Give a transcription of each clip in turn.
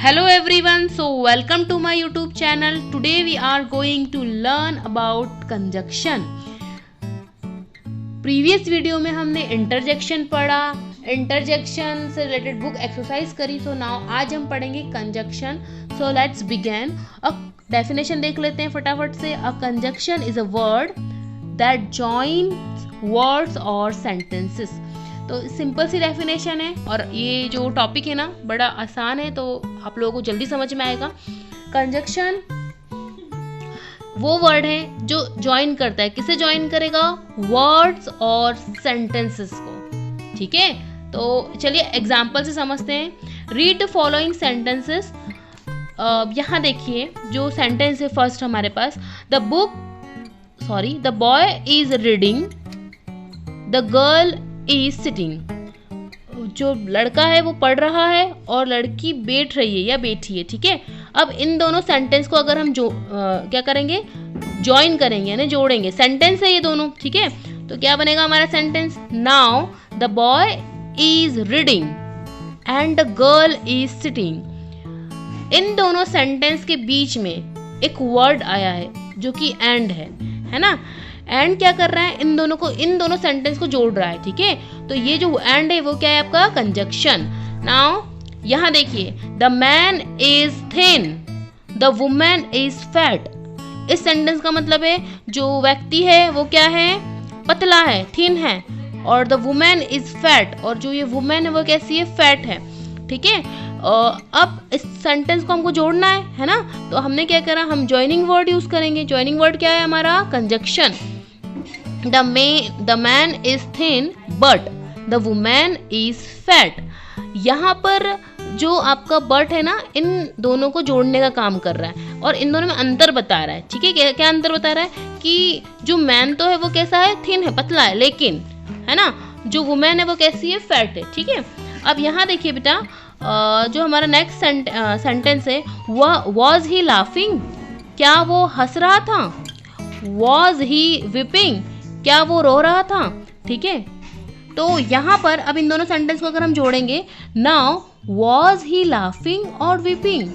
Hello everyone, so welcome to my YouTube channel. Today we are going to learn about conjunction. Previous video में हमने interjection पढ़ा, interjection से related book exercise करी. So now आज हम पढ़ेंगे conjunction. So let's begin. A definition देख लेते हैं फटाफट से. A conjunction is a word that joins words और सेंटेंसेस. तो सिंपल सी डेफिनेशन है और ये जो टॉपिक है ना बड़ा आसान है, तो आप लोगों को जल्दी समझ में आएगा. कंजक्शन वो वर्ड है जो ज्वाइन करता है. किसे ज्वाइन करेगा? वर्ड्स और सेंटेंसेस को. ठीक है, तो चलिए एग्जाम्पल से समझते हैं. Read the following sentences. यहाँ देखिए जो सेंटेंस है फर्स्ट हमारे पास. The boy is reading, the girl is sitting. जो लड़का है वो पढ़ रहा है और लड़की बैठ रही है या बैठी है. ठीक है, अब इन दोनों सेंटेंस को अगर हम क्या करेंगे? ज्वाइन करेंगे, यानी जोड़ेंगे. सेंटेंस है ये दोनों. ठीक है, तो क्या बनेगा हमारा sentence? Now the boy is reading and the girl is sitting. इन दोनों सेंटेंस के बीच में एक वर्ड आया है जो कि एंड है ना. एंड क्या कर रहा है? इन दोनों सेंटेंस को जोड़ रहा है. ठीक है, तो ये जो एंड है वो क्या है? आपका कंजक्शन. नाउ यहाँ देखिए, the man is thin, the women is fat. इस सेंटेंस का मतलब है जो व्यक्ति है वो क्या है? पतला है, थिन है, और द वुमेन इज फैट, और जो ये वुमेन है वो कैसी है? फैट है. ठीक है, अब इस सेंटेंस को हमको जोड़ना है ना. तो हमने क्या करा? हम ज्वाइनिंग वर्ड यूज करेंगे. ज्वाइनिंग वर्ड क्या है हमारा? Conjunction. The man is thin but the woman is fat. यहाँ पर जो आपका but है ना, इन दोनों को जोड़ने का काम कर रहा है और इन दोनों में अंतर बता रहा है. ठीक है, क्या अंतर बता रहा है? कि जो मैन तो है वो कैसा है? थिन है, पतला है, लेकिन है ना जो वुमेन है वो कैसी है? फैट है. ठीक है, अब यहाँ देखिए बेटा, जो हमारा नेक्स्ट सेंटेंस है, वॉज ही लाफिंग, क्या वो हंस रहा था? वॉज ही विपिंग, क्या वो रो रहा था? ठीक है, तो यहाँ पर अब इन दोनों सेंटेंस को अगर हम जोड़ेंगे, नाउ वॉज ही लाफिंग और विपिंग,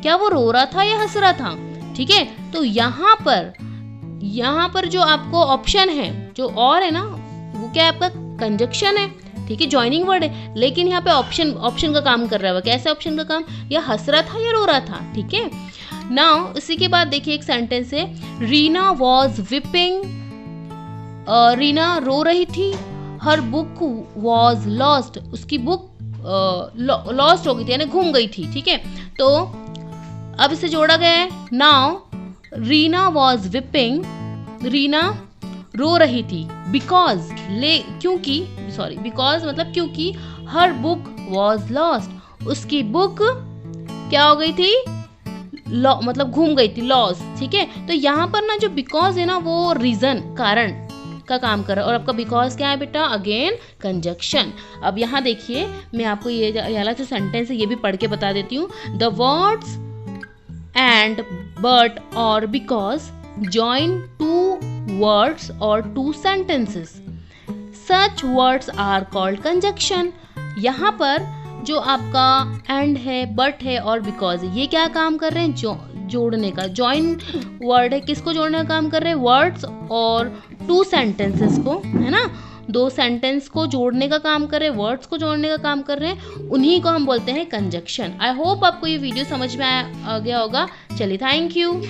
क्या वो रो रहा था या हंस रहा था? ठीक है, तो यहाँ पर जो आपको ऑप्शन है, जो और है ना, वो क्या है? आपका कंजक्शन है. ठीक है, ज्वाइनिंग वर्ड है, लेकिन यहाँ पे ऑप्शन का काम कर रहा है. कैसे ऑप्शन का काम? या हंस रहा था या रो रहा था. ठीक है, नाउ इसी के बाद देखिए एक सेंटेंस है, रीना वॉज विपिंग, रीना रो रही थी. हर बुक वॉज लॉस्ट, उसकी बुक लॉस्ट हो गई थी, यानी घूम गई थी. ठीक है, तो अब इसे जोड़ा गया है. Now Reena was weeping, Reena रो रही थी, बिकॉज मतलब क्योंकि हर बुक वॉज लॉस्ट, उसकी बुक क्या हो गई थी? मतलब घूम गई थी, लॉस. ठीक है, तो यहाँ पर ना जो बिकॉज है ना वो रीजन, कारण का काम कर रहा है, और आपका बिकॉज क्या है बेटा? Again conjunction. अब यहाँ देखिए, मैं आपको ये वाला जो सेंटेंस है ये भी पढ़ के बता देती हूँ. द वर्ड्स एंड बट और because join two words or two sentences. Such words are called conjunction. यहाँ पर जो आपका and है, but है और because है, ये क्या काम कर रहे हैं? जोड़ने का. join word है, किसको जोड़ने का काम कर रहे हैं? words और two sentences को, है ना, दो सेंटेंस को जोड़ने का काम कर रहे हैं, वर्ड्स को जोड़ने का काम कर रहे हैं, उन्हीं को हम बोलते हैं कंजक्शन. आई होप आपको ये वीडियो समझ में आ गया होगा. चलिए, थैंक यू.